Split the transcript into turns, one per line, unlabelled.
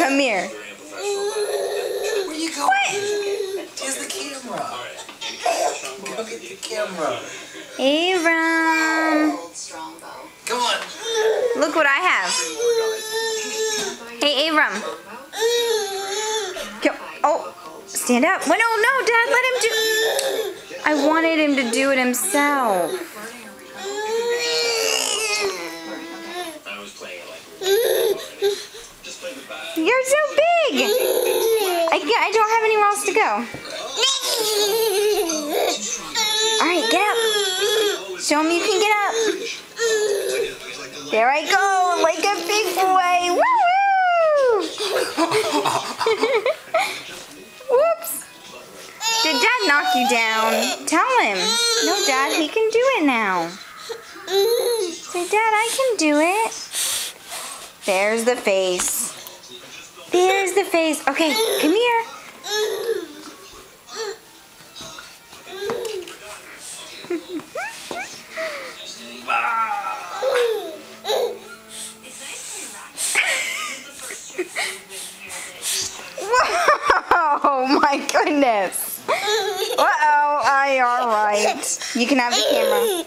Come here.
Where you going? What? Here's the camera. Go get the camera.
Abram.
Come on.
Look what I have. Hey, Abram. Oh, stand up. Well, no, Dad, let him do. I wanted him to do it himself. You're so big. I don't have anywhere else to go. All right, get up. Show him you can get up. There I go, like a big boy. Woo! Whoops. Did Dad knock you down? Tell him. No, Dad, he can do it now. Say, Dad, I can do it. There's the face. There's the face. Okay, come here. Whoa, my goodness. Uh-oh, you're all right. You can have the camera.